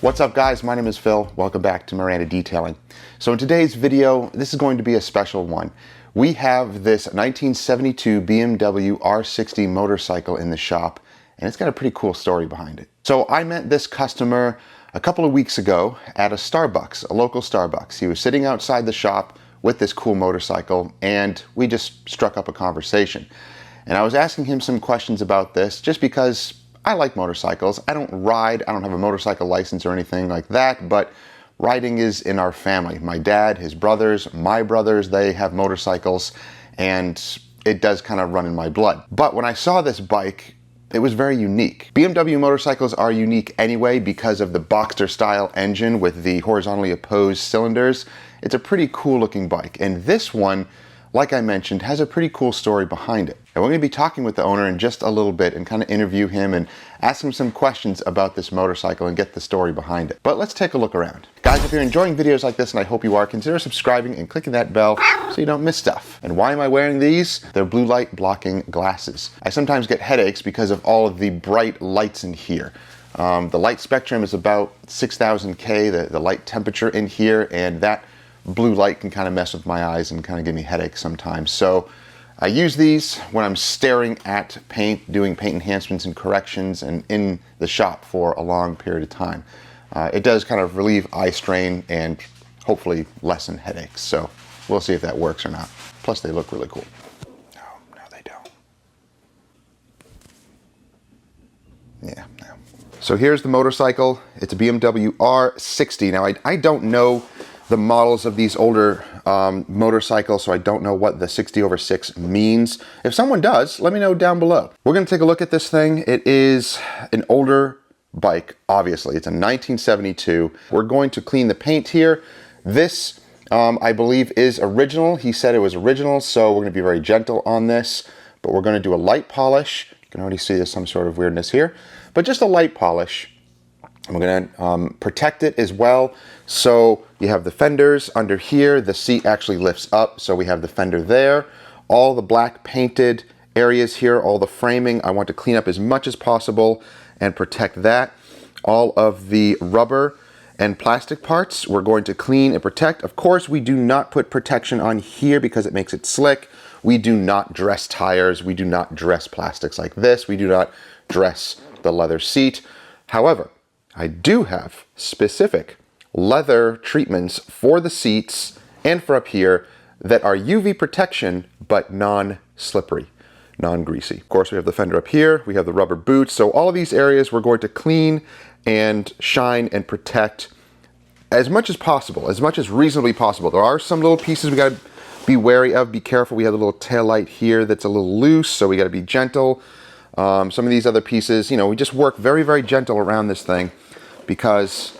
What's up guys, my name is Phil. Welcome back to Miranda Detailing. So in today's video, this is going to be a special one. We have this 1972 BMW R60 motorcycle in the shop, and it's got a pretty cool story behind it. So I met this customer a couple of weeks ago at a Starbucks, a local Starbucks. He was sitting outside the shop with this cool motorcycle, and we just struck up a conversation. And I was asking him some questions about this just because I like motorcycles. I don't ride, I don't have a motorcycle license or anything like that, but riding is in our family. My dad, his brothers, my brothers, they have motorcycles, and it does kind of run in my blood. But when I saw this bike, it was very unique. BMW motorcycles are unique anyway because of the Boxster style engine with the horizontally opposed cylinders. It's a pretty cool looking bike, and this one, like I mentioned, has a pretty cool story behind it. And we're going to be talking with the owner in just a little bit and kind of interview him and ask him some questions about this motorcycle and get the story behind it. But let's take a look around. Guys, if you're enjoying videos like this, and I hope you are, consider subscribing and clicking that bell so you don't miss stuff. And why am I wearing these? They're blue light blocking glasses. I sometimes get headaches because of all of the bright lights in here. The light spectrum is about 6,000 K, the light temperature in here, and that blue light can kind of mess with my eyes and kind of give me headaches sometimes. So I use these when I'm staring at paint, doing paint enhancements and corrections, and in the shop for a long period of time. It does kind of relieve eye strain and hopefully lessen headaches. So we'll see if that works or not. Plus they look really cool. No, they don't. Yeah, no. So here's the motorcycle. It's a BMW R60. Now I don't know the models of these older motorcycles, so I don't know what the 60/6 means. If someone does, let me know down below. We're gonna take a look at this thing. It is an older bike, obviously. It's a 1972. We're going to clean the paint here. This, I believe, is original. He said it was original, so we're gonna be very gentle on this, but we're gonna do a light polish. You can already see there's some sort of weirdness here, but just a light polish. We're gonna protect it as well. So you have the fenders under here. The seat actually lifts up, so we have the fender there. All the black painted areas here, all the framing, I want to clean up as much as possible and protect that. All of the rubber and plastic parts, we're going to clean and protect. Of course, we do not put protection on here because it makes it slick. We do not dress tires. We do not dress plastics like this. We do not dress the leather seat. However, I do have specific leather treatments for the seats and for up here that are UV protection but non-slippery, non-greasy. Of course, we have the fender up here, we have the rubber boots, so all of these areas we're going to clean and shine and protect as much as possible, as much as reasonably possible. There are some little pieces we got to be wary of, be careful. We have a little tail light here that's a little loose, so we got to be gentle. Some of these other pieces, you know, we just work very, very gentle around this thing because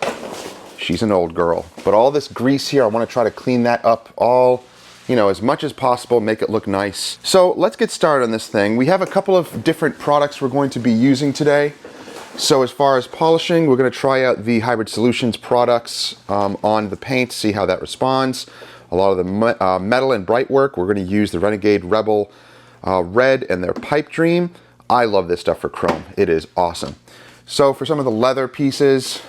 she's an old girl. But all this grease here, I want to try to clean that up all, you know, as much as possible, make it look nice. So let's get started on this thing. We have a couple of different products we're going to be using today. So as far as polishing, we're going to try out the Hybrid Solutions products on the paint, see how that responds. A lot of the metal and bright work, we're going to use the Renegade Rebel Red and their Pipe Dream. I love this stuff for chrome. It is awesome. So for some of the leather pieces,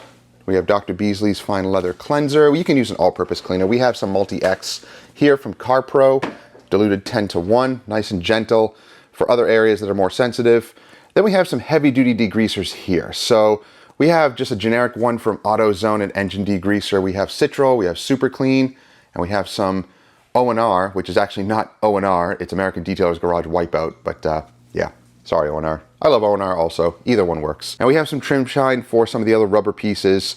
we have Dr. Beasley's Fine Leather Cleanser. You can use an all-purpose cleaner. We have some Multi-X here from CarPro, diluted 10:1, nice and gentle for other areas that are more sensitive. Then we have some heavy-duty degreasers here. So we have just a generic one from AutoZone, and engine degreaser. We have Citral, we have Super Clean, and we have some O&R, which is actually not O&R. It's American Detailer's Garage Wipeout, but yeah. Sorry, O&R. I love O&R also. Either one works. Now we have some trim shine for some of the other rubber pieces.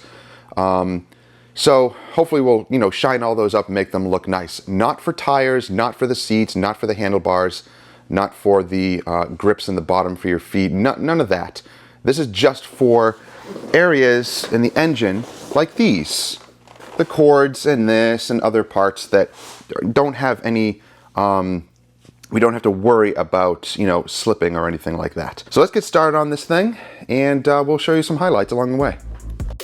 So hopefully we'll, you know, shine all those up and make them look nice. Not for tires, not for the seats, not for the handlebars, not for the grips in the bottom for your feet. None of that. This is just for areas in the engine like these. The cords and this and other parts that don't have any we don't have to worry about, you know, slipping or anything like that. So let's get started on this thing, and we'll show you some highlights along the way.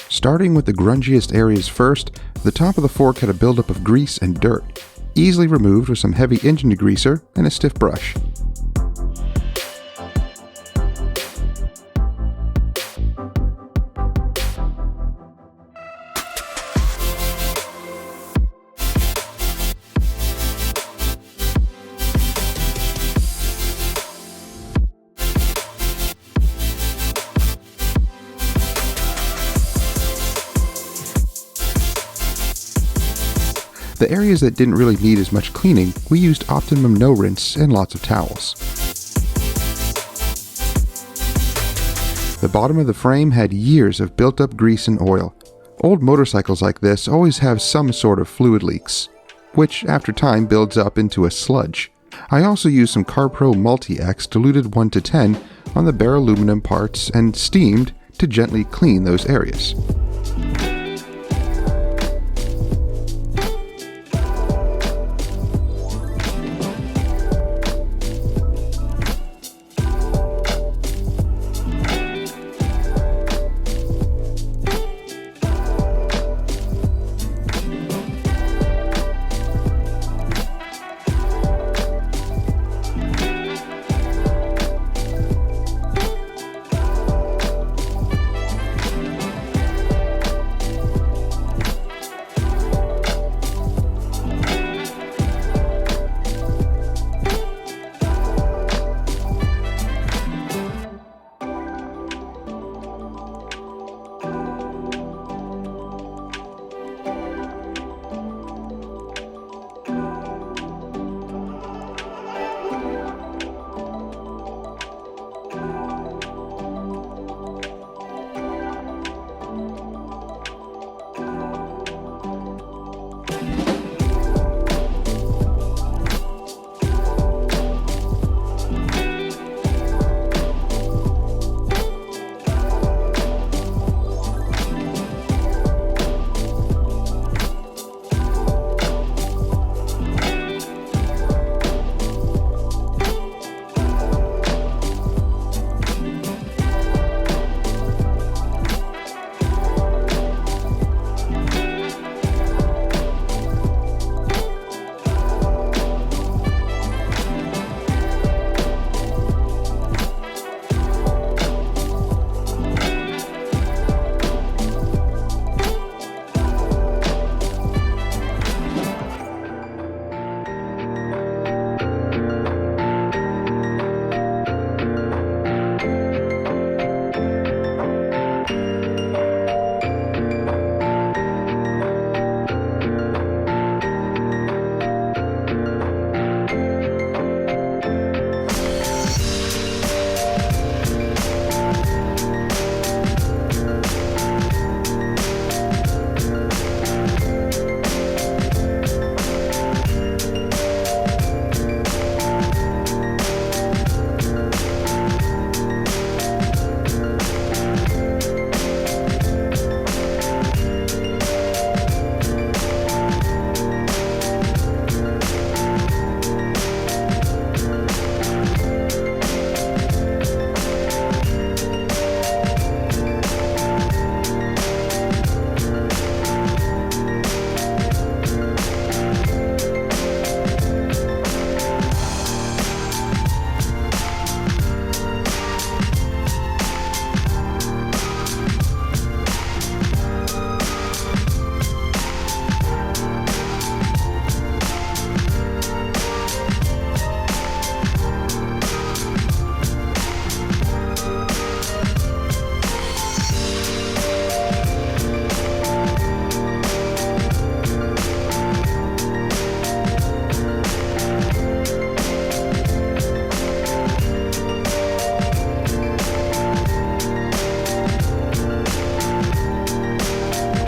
Starting with the grungiest areas first, the top of the fork had a buildup of grease and dirt, easily removed with some heavy engine degreaser and a stiff brush. The areas that didn't really need as much cleaning, we used optimum no rinse and lots of towels. The bottom of the frame had years of built-up grease and oil. Old motorcycles like this always have some sort of fluid leaks, which after time builds up into a sludge. I also used some CarPro Multi-X diluted 1 to 10 on the bare aluminum parts and steamed to gently clean those areas.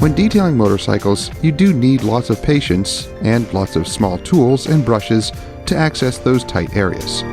When detailing motorcycles, you do need lots of patience and lots of small tools and brushes to access those tight areas.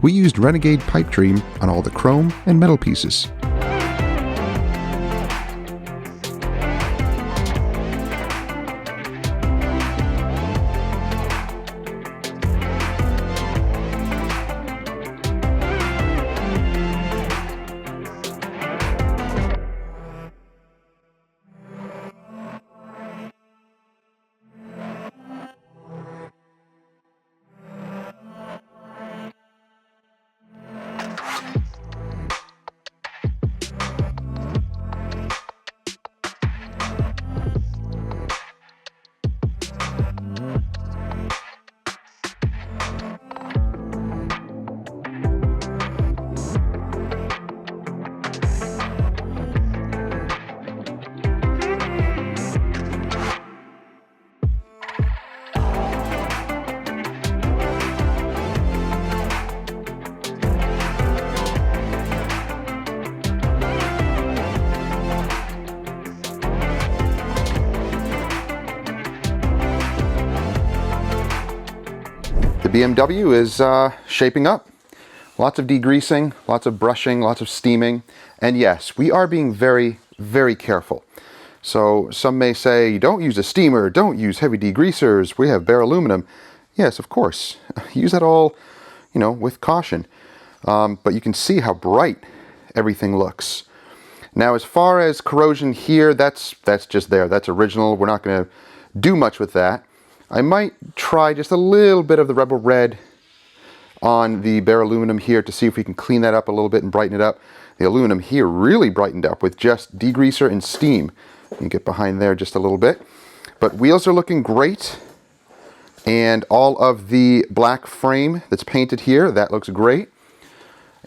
we used Renegade pipe dream on all the chrome and metal pieces. The BMW is shaping up. Lots of degreasing, lots of brushing, lots of steaming. And yes, we are being very, very careful. So some may say, don't use a steamer, don't use heavy degreasers, we have bare aluminum. Yes, of course. Use that all, with caution. But you can see how bright everything looks. Now, as far as corrosion here, that's just there. That's original. We're not going to do much with that. I might try just a little bit of the Rebel Red on the bare aluminum here to see if we can clean that up a little bit and brighten it up. The aluminum here really brightened up with just degreaser and steam. You can get behind there just a little bit. But wheels are looking great. And all of the black frame that's painted here, that looks great.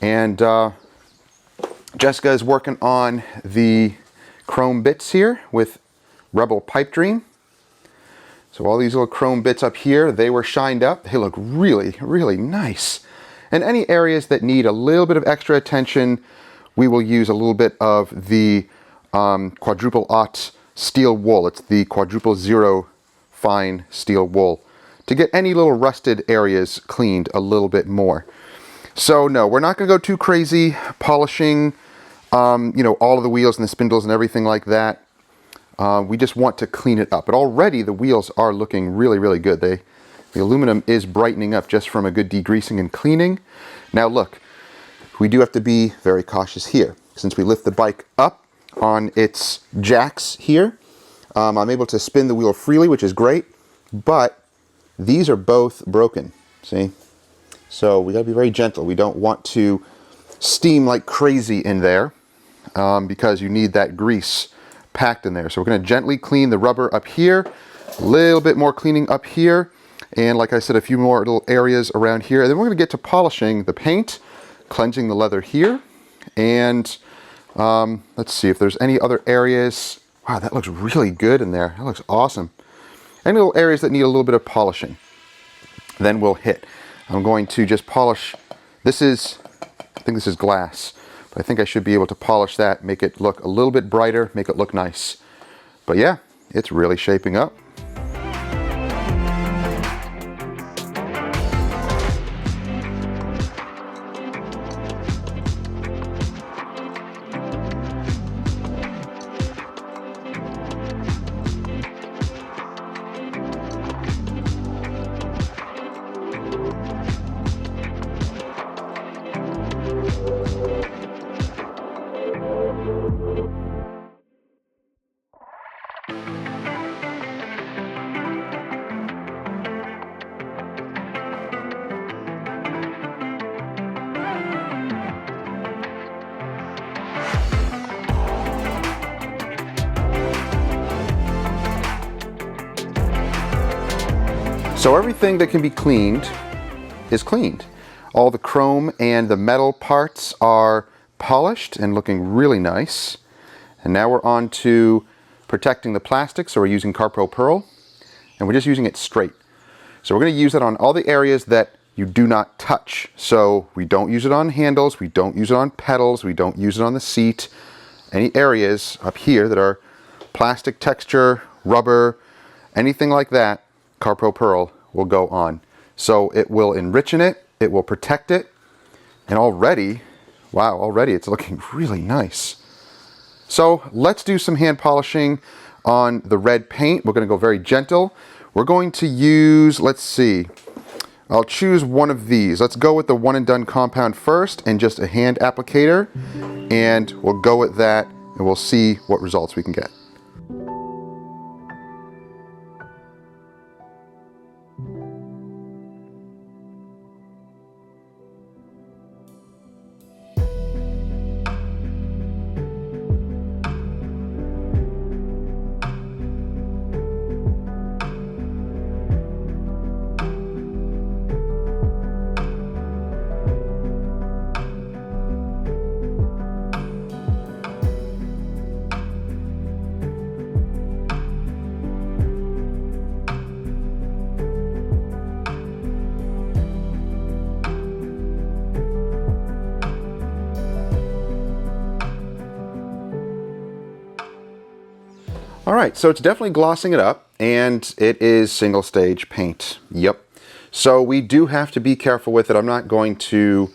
And Jessica is working on the chrome bits here with Rebel Pipe Dream. So all these little chrome bits up here, they were shined up. They look really, really nice. And any areas that need a little bit of extra attention, we will use a little bit of the quadruple aught steel wool. It's the quadruple zero fine steel wool to get any little rusted areas cleaned a little bit more. So no, we're not gonna go too crazy polishing, all of the wheels and the spindles and everything like that. We just want to clean it up. But already the wheels are looking really, really good. The aluminum is brightening up just from a good degreasing and cleaning. Now look, we do have to be very cautious here. Since we lift the bike up on its jacks here, I'm able to spin the wheel freely, which is great, but these are both broken, see? So we gotta be very gentle. We don't want to steam like crazy in there because you need that grease packed in there. So we're going to gently clean the rubber up here, a little bit more cleaning up here, and like I said, a few more little areas around here. And then we're going to get to polishing the paint, cleansing the leather here, and let's see if there's any other areas. Wow, that looks really good in there. That looks awesome. Any little areas that need a little bit of polishing, then we'll hit. I'm going to just polish. I think this is glass. I think I should be able to polish that, make it look a little bit brighter, make it look nice. But yeah, it's really shaping up. So everything that can be cleaned is cleaned. All the chrome and the metal parts are polished and looking really nice. And now we're on to protecting the plastic. So we're using Carpro Pearl and we're just using it straight. So we're going to use it on all the areas that you do not touch. So we don't use it on handles, we don't use it on pedals, we don't use it on the seat. Any areas up here that are plastic texture, rubber, anything like that, Carpro Pearl will go on. So it will enrich in it, it will protect it, And already, wow, already it's looking really nice. So let's do some hand polishing on the red paint. We're going to go very gentle. We're going to use, let's see, I'll choose one of these. Let's go with the one and done compound first and just a hand applicator. And we'll go with that and we'll see what results we can get. All right, so it's definitely glossing it up, and it is single stage paint. Yep. So we do have to be careful with it. I'm not going to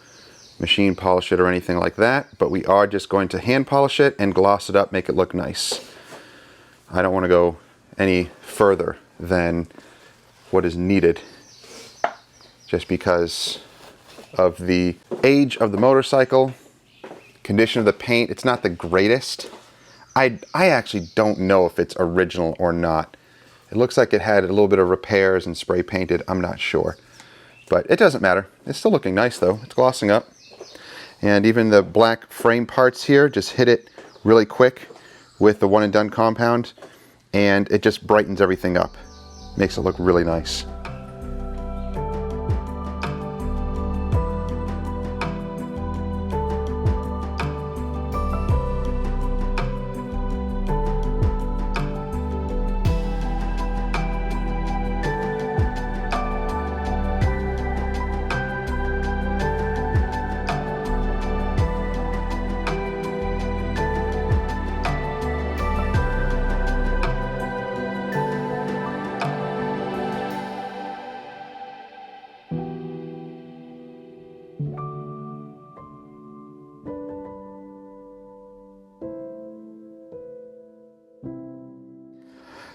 machine polish it or anything like that, but we are just going to hand polish it and gloss it up, make it look nice. I don't want to go any further than what is needed, just because of the age of the motorcycle, condition of the paint. It's not the greatest. I actually don't know if it's original or not. It looks like it had a little bit of repairs and spray painted. I'm not sure. But it doesn't matter. It's still looking nice though. It's glossing up. And even the black frame parts here, just hit it really quick with the one and done compound, and it just brightens everything up. Makes it look really nice.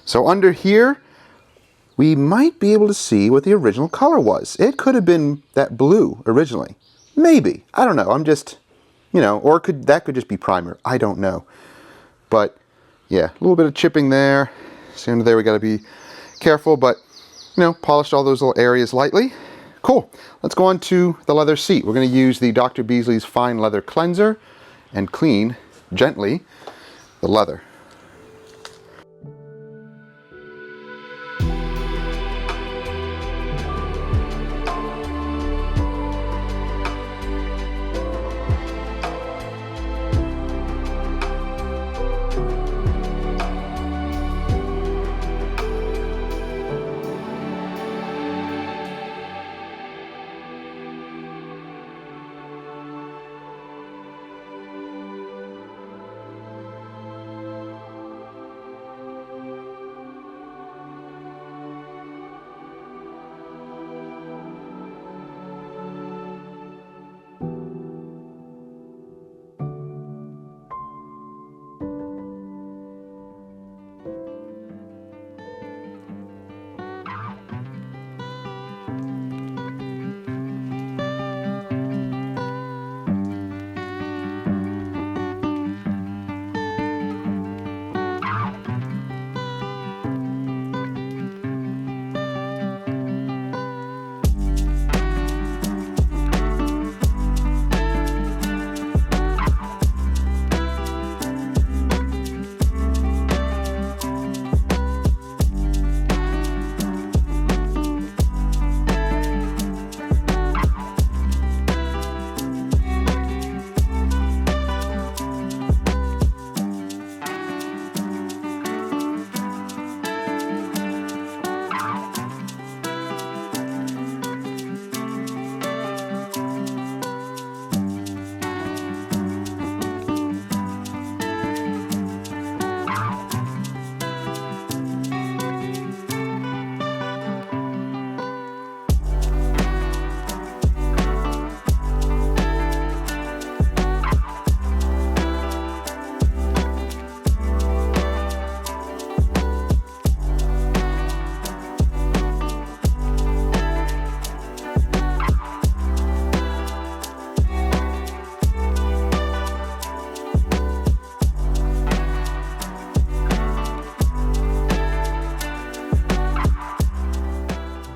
So under here, we might be able to see what the original color was. It could have been that blue originally. Maybe. I don't know. I'm just, you know, or that could just be primer. I don't know. But yeah, a little bit of chipping there. See under there, we got to be careful, but you know, polished all those little areas lightly. Cool. Let's go on to the leather seat. We're going to use the Dr. Beasley's Fine Leather Cleanser and clean gently the leather.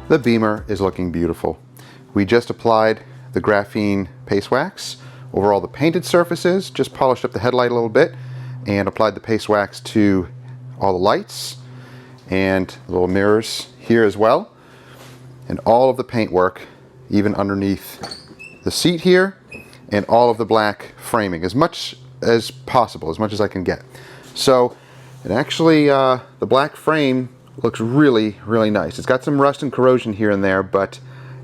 The Beamer is looking beautiful. We just applied the graphene paste wax over all the painted surfaces, just polished up the headlight a little bit, and applied the paste wax to all the lights and the little mirrors here as well, and all of the paint work, even underneath the seat here, and all of the black framing, as much as possible, as much as I can get. So it actually, the black frame looks really, really nice. It's got some rust and corrosion here and there, but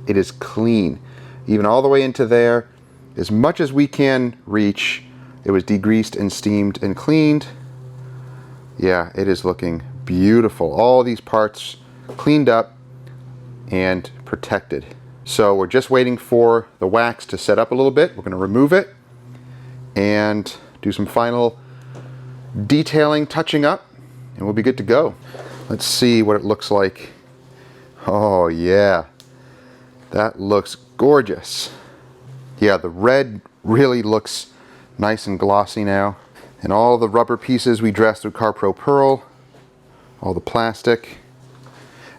it is clean. Even all the way into there, as much as we can reach, it was degreased and steamed and cleaned. Yeah, it is looking beautiful. All these parts cleaned up and protected. So we're just waiting for the wax to set up a little bit. We're going to remove it and do some final detailing, touching up, and we'll be good to go. Let's see what it looks like. Oh yeah, that looks gorgeous. Yeah, the red really looks nice and glossy now. And all the rubber pieces we dressed with CarPro Pearl, all the plastic.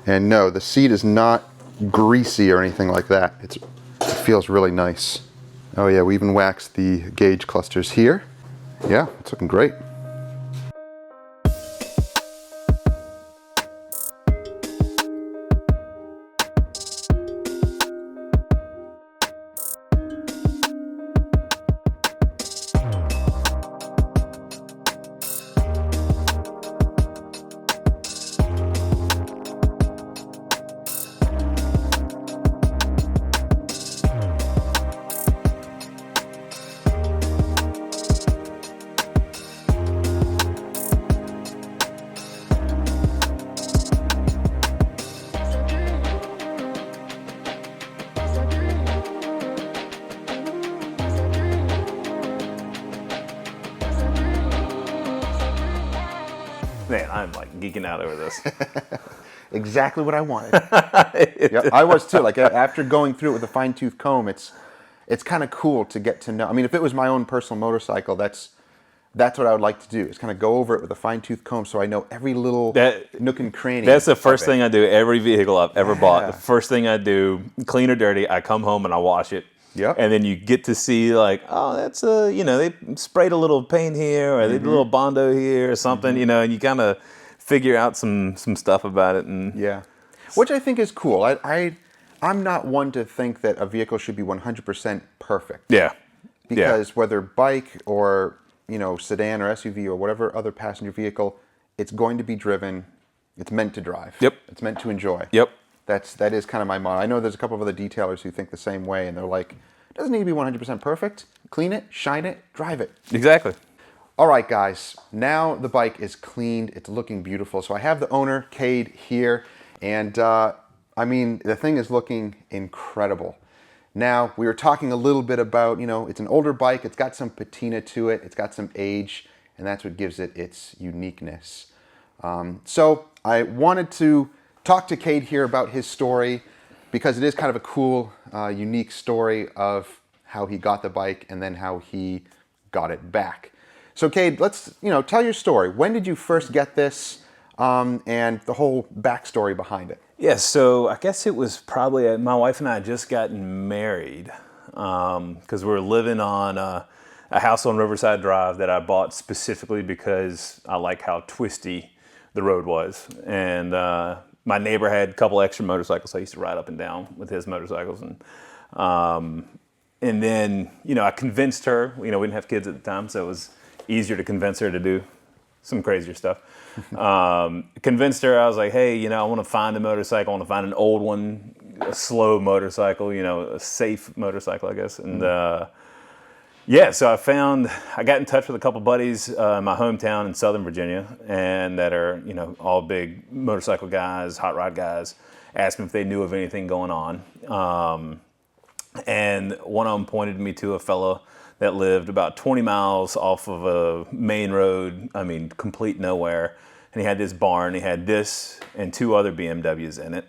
And no, the seat is not greasy or anything like that. It feels really nice. Oh yeah, we even waxed the gauge clusters here. Yeah, it's looking great. Man, I'm like geeking out over this. Exactly what I wanted. Yep, I was too. Like after going through it with a fine-tooth comb, it's kind of cool to get to know. I mean, if it was my own personal motorcycle, that's what I would like to do. Is kind of go over it with a fine-tooth comb so I know every little nook and cranny. That's the first thing I do. Every vehicle I've ever bought, the first thing I do, clean or dirty, I come home and I wash it. Yep. And then you get to see like, oh, that's they sprayed a little paint here, or they did a little Bondo here, or something, and you kind of figure out some stuff about it. And yeah, which I think is cool. I'm not one to think that a vehicle should be 100% perfect. Yeah. Because whether bike or sedan or SUV or whatever other passenger vehicle, it's going to be driven. It's meant to drive. Yep. It's meant to enjoy. Yep. That is kind of my motto. I know there's a couple of other detailers who think the same way, and they're like, it doesn't need to be 100% perfect. Clean it, shine it, drive it. Exactly. All right, guys. Now the bike is cleaned. It's looking beautiful. So I have the owner, Cade, here, and I mean, the thing is looking incredible. Now, we were talking a little bit about, it's an older bike. It's got some patina to it. It's got some age, and that's what gives it its uniqueness. So I wanted to talk to Cade here about his story, because it is kind of a cool, unique story of how he got the bike and then how he got it back. So Cade, let's tell your story. When did you first get this, and the whole backstory behind it? Yeah, so I guess it was probably, my wife and I had just gotten married, because we were living on a house on Riverside Drive that I bought specifically because I like how twisty the road was. And my neighbor had a couple extra motorcycles. I used to ride up and down with his motorcycles. And then, I convinced her, we didn't have kids at the time, so it was easier to convince her to do some crazier stuff. Convinced her, I was like, hey, I want to find a motorcycle. I want to find an old one, a slow motorcycle, a safe motorcycle, I guess. And so I got in touch with a couple buddies in my hometown in Southern Virginia, and that are, all big motorcycle guys, hot rod guys. Asked them if they knew of anything going on. And one of them pointed me to a fellow that lived about 20 miles off of a main road, complete nowhere. And he had this barn. He had this and two other BMWs in it.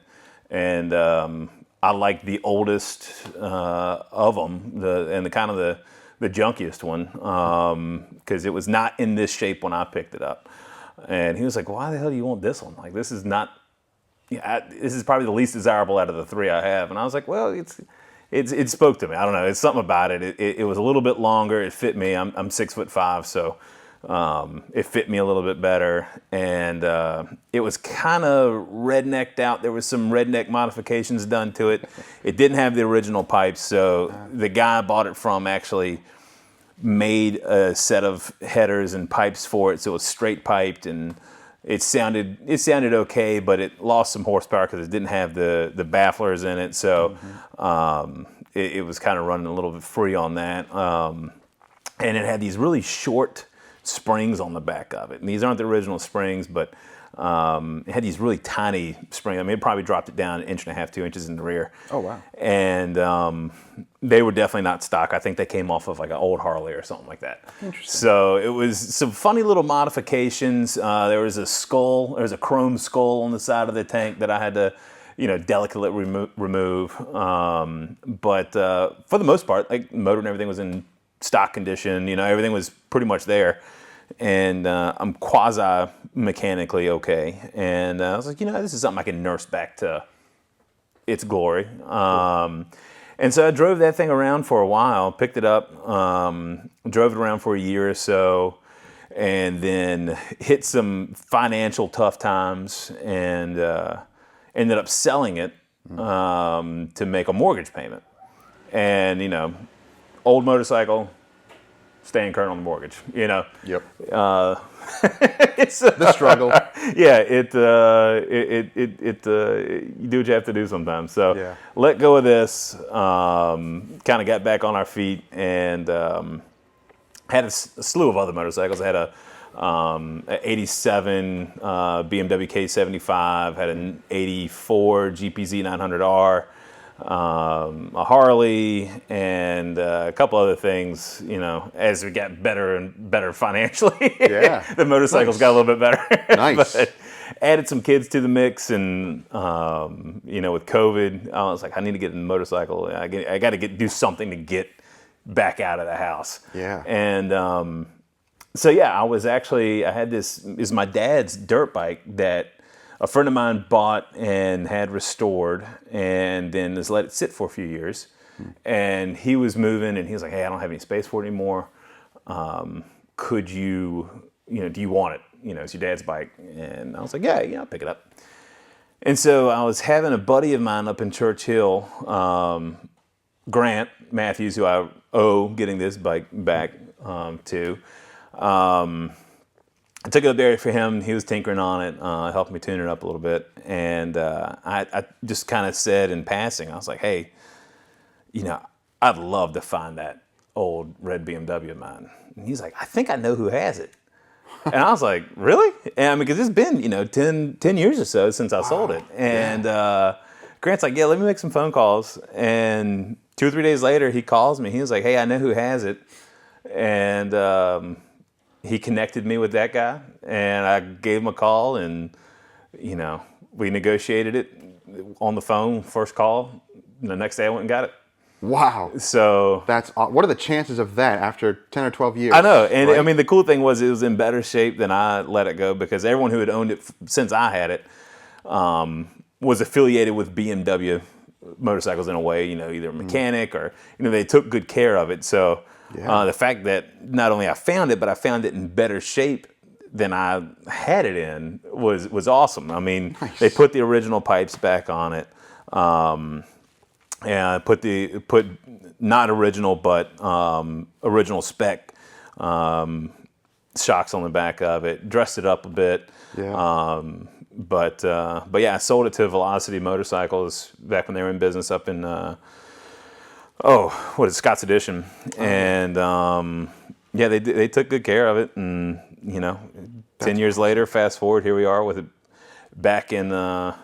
And I liked the oldest of them, the junkiest one, because it was not in this shape when I picked it up. And he was like, why the hell do you want this one? Like, this is not yeah, this is probably the least desirable out of the three I have. And I was like, well, it spoke to me. I don't know. It's something about it. It was a little bit longer. It fit me. I'm 6'5", so it fit me a little bit better. And it was kind of rednecked out. There was some redneck modifications done to it. It didn't have the original pipes, so the guy I bought it from actually made a set of headers and pipes for it, so it was straight piped, and it sounded okay, but it lost some horsepower because it didn't have the bafflers in it, so it was kind of running a little bit free on that, and it had these really short springs on the back of it, and these aren't the original springs, but it had these really tiny springs. I mean, it probably dropped it down 1.5 inches, 2 inches in the rear. Oh, wow. And they were definitely not stock. I think they came off of like an old Harley or something like that. Interesting. So it was some funny little modifications. There was a chrome skull on the side of the tank that I had to, delicately remove. But for the most part, like motor and everything was in stock condition. Everything was pretty much there. And I'm quasi mechanically okay. And I was like, this is something I can nurse back to its glory. And so I drove that thing around for a while, picked it up, drove it around for a year or so, and then hit some financial tough times and ended up selling it to make a mortgage payment. And, old motorcycle, staying current on the mortgage, Yep. It's the struggle. Yeah, you do what you have to do sometimes. So let go of this, kind of got back on our feet, and had a slew of other motorcycles. I had a 87 BMW K75, had an 84 GPZ 900R, a Harley, and a couple other things, as we got better and better financially. Yeah. The motorcycles got a little bit better. Nice. But added some kids to the mix, and, with COVID, I was like, I need to get a motorcycle. I got to do something to get back out of the house. Yeah. And so, yeah, I had this, is my dad's dirt bike that a friend of mine bought and had restored, and then just let it sit for a few years. And he was moving, and he was like, hey, I don't have any space for it anymore. Could you, do you want it? It's your dad's bike. And I was like, yeah, I'll pick it up. And so I was having a buddy of mine up in Churchill, Grant Matthews, who I owe getting this bike back to. I took it up there for him. He was tinkering on it, helped me tune it up a little bit. And I just kind of said in passing, I was like, hey, I'd love to find that old red BMW of mine. And he's like, I think I know who has it. And I was like, really? And because it's been, 10 years or so since I sold it. And Grant's like, yeah, let me make some phone calls. And 2 or 3 days later, he calls me. He was like, hey, I know who has it. And he connected me with that guy, and I gave him a call, and, we negotiated it on the phone, first call. And the next day I went and got it. Wow. So what are the chances of that after 10 or 12 years? I know. And right? I mean, the cool thing was it was in better shape than I let it go, because everyone who had owned it since I had it was affiliated with BMW motorcycles in a way, either a mechanic or, they took good care of it. So the fact that not only I found it, but I found it in better shape than I had it in was awesome. I mean, nice. They put the original pipes back on it, and put not original, but original spec shocks on the back of it, dressed it up a bit. Yeah. But yeah, I sold it to Velocity Motorcycles back when they were in business up in Scott's Addition, and yeah, they took good care of it, and 10 years later, fast forward, here we are with it back in my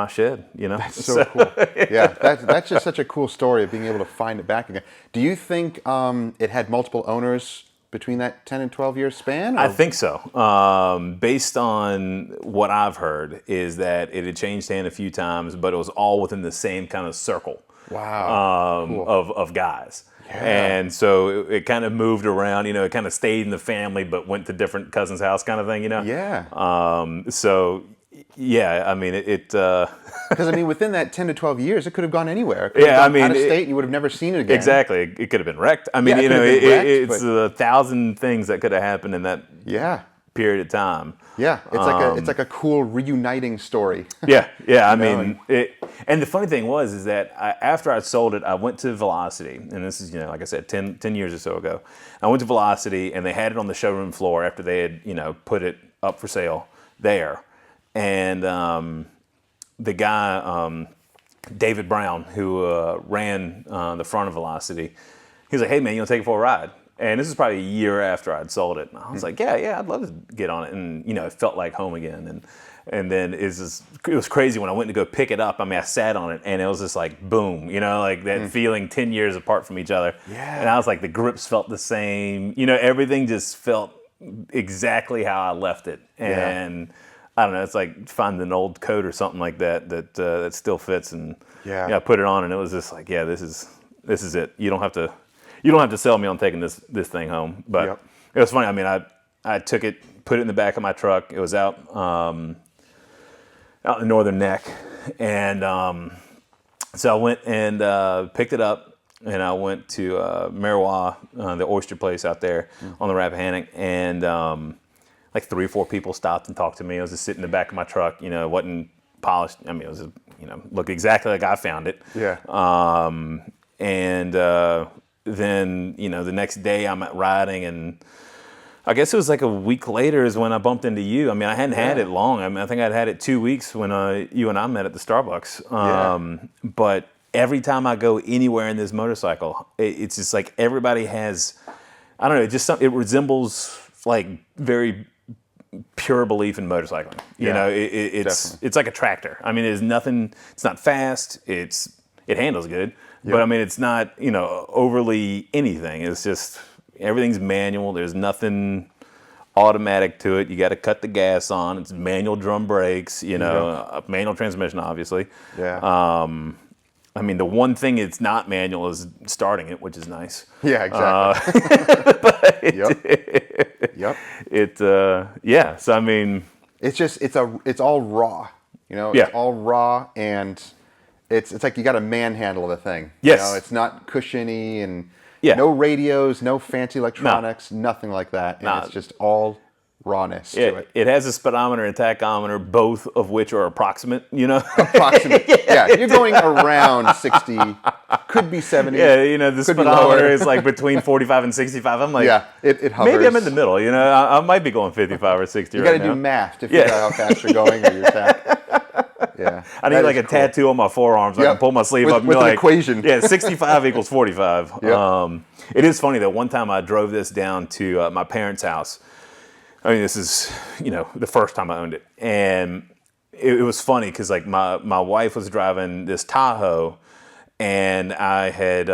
shed. That's so cool. Yeah, that's just such a cool story of being able to find it back again. Do you think it had multiple owners between that 10 and 12 year span? Or? I think so. Based on what I've heard, is that it had changed hand a few times, but it was all within the same kind of circle. Wow. Cool. of guys. Yeah. And so it kind of moved around, it kind of stayed in the family, but went to different cousins' house kind of thing, Yeah. So Yeah, I mean Because I mean, within that 10 to 12 years, it could have gone anywhere. It could have yeah, I gone mean, out of state, and you would have never seen it again. exactly. It could have been wrecked. I mean, Yeah, it you could know, have been wrecked, it's but- 1,000 things that could have happened in that Yeah, period of time. yeah. It's like a cool reuniting story. Yeah, yeah. I know, mean, and the funny thing is that after I sold it, I went to Velocity, and this is, like I said, 10 years or so ago. I went to Velocity, and they had it on the showroom floor after they had, put it up for sale there. And the guy, David Brown, who ran the front of Velocity, he was like, "Hey man, you want to take it for a ride?" And this is probably a year after I'd sold it. And I was like, yeah, I'd love to get on it. And, it felt like home again. And then it was crazy when I went to go pick it up. I mean, I sat on it and it was just like, boom, like that feeling 10 years apart from each other. Yeah. And I was like, the grips felt the same. Everything just felt exactly how I left it. And I don't know, it's like finding an old coat or something like that still fits. And I put it on and it was just like, yeah, this is it. You don't have to sell me on taking this thing home. But it was funny. I mean, I took it, put it in the back of my truck. It was out in the Northern Neck. And so I went and picked it up. And I went to Mirewa, the oyster place out there on the Rappahannock. And like 3 or 4 people stopped and talked to me. I was just sitting in the back of my truck. It wasn't polished. I mean, it was, looked exactly like I found it. Yeah. And then, the next day I'm out riding, and I guess it was like a week later is when I bumped into you. I mean, I hadn't had it long. I mean, I think I'd had it 2 weeks when you and I met at the Starbucks. But every time I go anywhere in this motorcycle, it's just like everybody has, I don't know, it resembles like very pure belief in motorcycling. It's like a tractor. I mean, there's nothing, it's not fast, it handles good. But I mean, it's not, overly anything. It's just, everything's manual. There's nothing automatic to it. You got to cut the gas on. It's manual drum brakes, manual transmission, obviously. Yeah. I mean, the one thing it's not manual is starting it, which is nice. Yeah, exactly. Yep. So, I mean, it's all raw, it's all raw, and it's like you got to manhandle the thing. Yes. It's not cushiony and Yeah. no radios, no fancy electronics, nothing like that. And it's just all rawness to it. It has a speedometer and tachometer, both of which are approximate, Approximate. Yeah, you're going around 60, could be 70. Yeah, the could be speedometer lower. is like between 45 and 65. I'm like, it hovers. maybe I'm in the middle, I might be going 55 or 60 You right got now. to do math to figure out how fast you're going or your tach. Yeah. I need like a tattoo on my forearm so I can pull my sleeve up and be with an like, equation. Yeah, 65 equals 45. Yep. It is funny that one time I drove this down to my parents' house. I mean, this is, the first time I owned it. And it was funny because like my wife was driving this Tahoe, and I had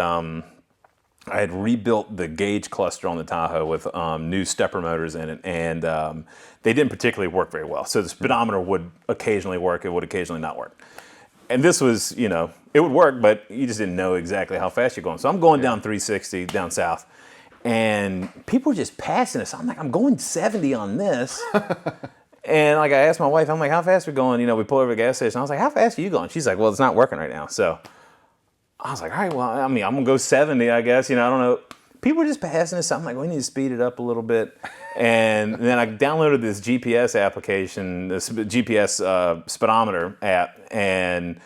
rebuilt the gauge cluster on the Tahoe with new stepper motors in it, and they didn't particularly work very well. So the speedometer would occasionally work, it would occasionally not work. And this was, it would work, but you just didn't know exactly how fast you're going. So I'm going down 360 down south, and people were just passing us. I'm like, I'm going 70 on this. And like I asked my wife, I'm like, how fast are we going? We pull over to the gas station. I was like, how fast are you going? She's like, well, it's not working right now. So I was like, all right, well, I mean, I'm going to go 70, I guess. I don't know. People were just passing us. I'm like, we need to speed it up a little bit. And then I downloaded this GPS application, this GPS speedometer app, and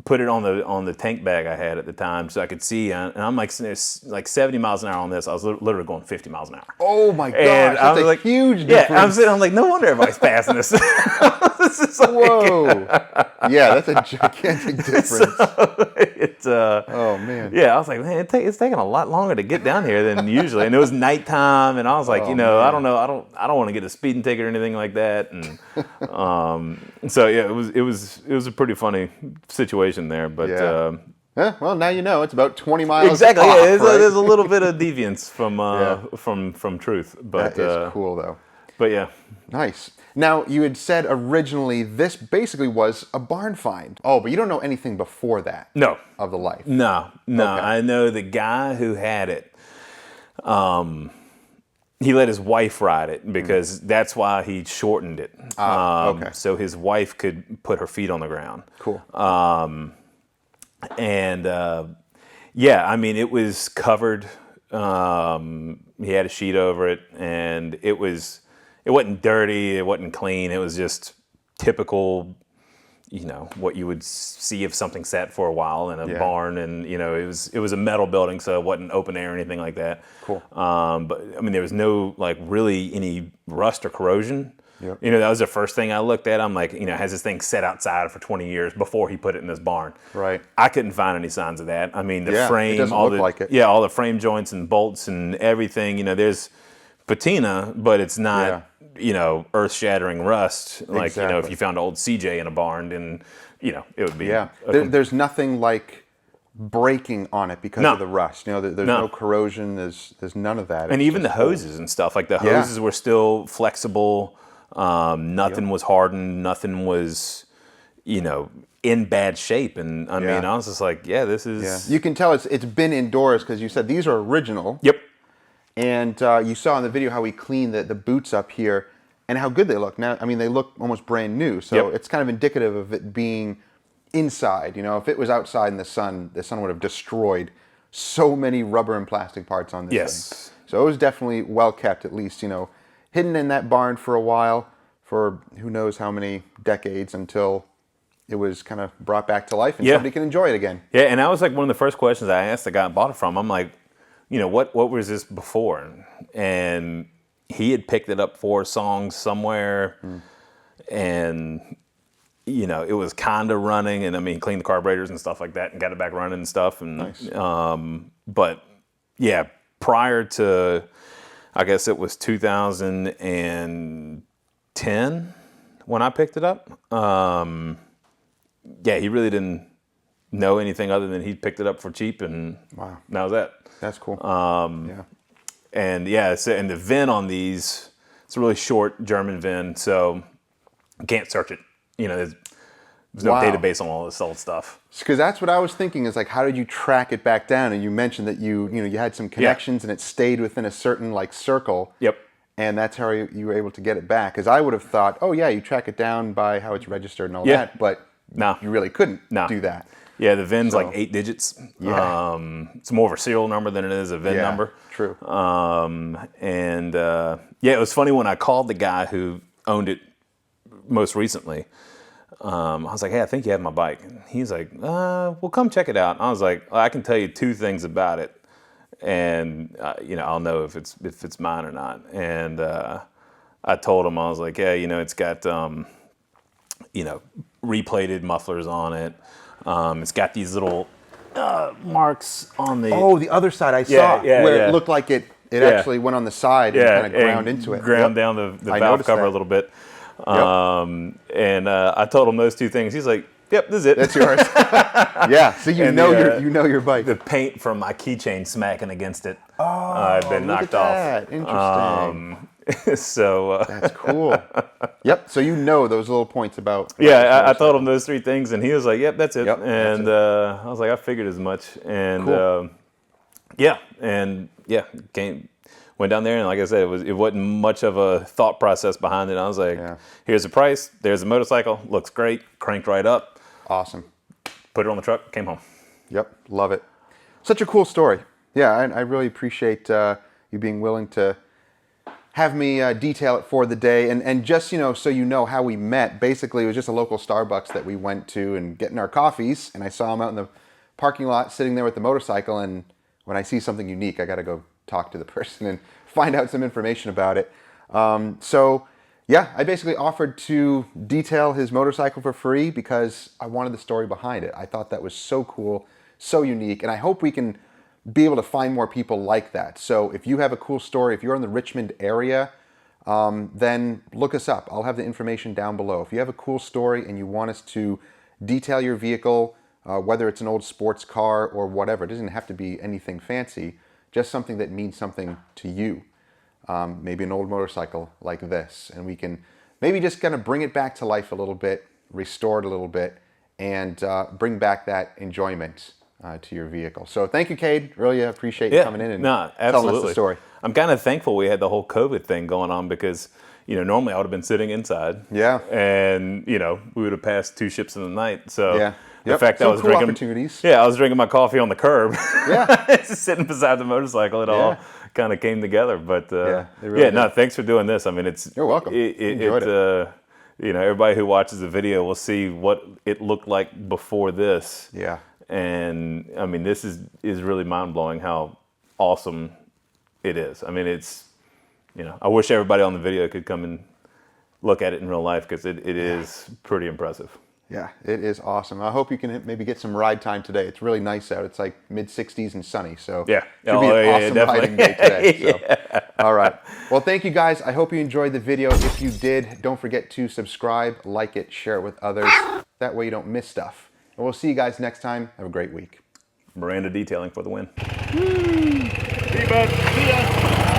put it on the tank bag I had at the time so I could see. And I'm like 70 miles an hour on this. I was literally going 50 miles an hour. Oh my gosh, And that's a huge difference. Yeah, I'm like, no wonder everybody's passing this. This is like, Whoa. Yeah, that's a gigantic difference. Oh man. Yeah, I was like, man, it's taking a lot longer to get down here than usually, and it was nighttime, and I was like, I don't know, I don't want to get a speeding ticket or anything like that, and so yeah, it was a pretty funny situation there, but well, now you know it's about 20 miles. exactly, off, yeah, right? there's a little bit of deviance from truth, but that is cool though. But yeah. Nice. Now, you had said originally this basically was a barn find. Oh, but you don't know anything before that. No. Of the life. No. Okay. I know the guy who had it. he let his wife ride it because that's why he shortened it. Okay. So his wife could put her feet on the ground. Cool. And yeah, I mean, it was covered. He had a sheet over it, and it wasn't dirty, it wasn't clean. It was just typical, what you would see if something sat for a while in a barn, and it was a metal building, so it wasn't open air or anything like that. Cool. But I mean, there was no really any rust or corrosion. Yep. That was the first thing I looked at. I'm like, has this thing sat outside for 20 years before he put it in this barn? Right. I couldn't find any signs of that. I mean, the frame, it doesn't look like it. Yeah, all the frame joints and bolts and everything. There's patina, but it's not, earth-shattering rust. Like, Exactly. if you found an old CJ in a barn, then, it would be. Yeah. There's nothing like breaking on it because of the rust. There's no corrosion. There's none of that. And It's even the just hoses and stuff. Like the hoses were still flexible. Nothing was hardened. Nothing was, in bad shape. And I mean, I was just like, this is. Yeah. You can tell it's been indoors because you said these are original. Yep. And you saw in the video how we cleaned the boots up here and how good they look. Now, I mean, they look almost brand new. So it's kind of indicative of it being inside. If it was outside in the sun would have destroyed so many rubber and plastic parts on this thing. So it was definitely well kept, at least, hidden in that barn for a while, for who knows how many decades, until it was kind of brought back to life and somebody can enjoy it again. Yeah, and that was like one of the first questions I asked the guy I bought it from. I'm like, what was this before? And he had picked it up for songs somewhere, and it was kind of running, and I mean, cleaned the carburetors and stuff like that, and got it back running and stuff. And Nice. But yeah, prior to, I guess it was 2010 when I picked it up. He really didn't know anything other than he picked it up for cheap, and Wow. that was that. That's cool. And and the VIN on these, it's a really short German VIN, so you can't search it. There's no database on all this old stuff. Because that's what I was thinking, is like, how did you track it back down? And you mentioned that you had some connections and it stayed within a certain circle. Yep. And that's how you were able to get it back. Because I would have thought, you track it down by how it's registered and all that, but you really couldn't do that. Yeah, the VIN's like 8 digits. Yeah. It's more of a serial number than it is a VIN number. True. It was funny when I called the guy who owned it most recently. I was like, hey, I think you have my bike. And he's like, well, come check it out. And I was like, I can tell you 2 things about it, and I'll know if it's mine or not. And I told him, I was like, it's got replated mufflers on it. It's got these little marks on the... Oh, the other side I saw, where it looked like it actually went on the side and kind of ground into it. Ground down the valve cover a little bit. And I told him those 2 things. He's like, yep, this is it. That's yours. So you know your bike. The paint from my keychain smacking against it had been knocked off. That. Interesting. So that's cool. Yep. So those little points about. I told him those 3 things, and he was like, "Yep, that's it." Yep, and that's it. I was like, "I figured as much." And cool. went down there, and like I said, it wasn't much of a thought process behind it. I was like, "Here's the price. There's the motorcycle. Looks great. Cranked right up. Awesome. Put it on the truck. Came home." Yep. Love it. Such a cool story. Yeah, I really appreciate you being willing to have me detail it for the day. And just, so how we met, basically it was just a local Starbucks that we went to and getting our coffees. And I saw him out in the parking lot sitting there with the motorcycle. And when I see something unique, I got to go talk to the person and find out some information about it. I basically offered to detail his motorcycle for free because I wanted the story behind it. I thought that was so cool, so unique. And I hope we can be able to find more people like that. So if you have a cool story, if you're in the Richmond area, then look us up. I'll have the information down below. If you have a cool story and you want us to detail your vehicle, whether it's an old sports car or whatever, it doesn't have to be anything fancy, just something that means something to you. Maybe an old motorcycle like this, and we can maybe just kind of bring it back to life a little bit, restore it a little bit, and bring back that enjoyment to your vehicle. So thank you, Cade. Really appreciate you coming in and telling us the story. I'm kind of thankful we had the whole COVID thing going on because, you know, normally I would have been sitting inside. Yeah. And, you know, we would have passed 2 ships in the night. So Yeah. the fact that I was cool drinking opportunities. Yeah, I was drinking my coffee on the curb. Yeah. Just sitting beside the motorcycle. It all kind of came together. But no, thanks for doing this. I mean, You're welcome. Enjoyed it. You know, everybody who watches the video will see what it looked like before this. Yeah. And I mean, this is really mind-blowing how awesome it is. I mean, it's, you know, I wish everybody on the video could come and look at it in real life because it is pretty impressive. Yeah, it is awesome. I hope you can maybe get some ride time today. It's really nice out. It's like mid-60s and sunny, so yeah, should be an awesome riding day today. So. All right. Well, thank you guys. I hope you enjoyed the video. If you did, don't forget to subscribe, like it, share it with others. That way you don't miss stuff. And we'll see you guys next time. Have a great week. Miranda Detailing for the win. See you, bud. See ya.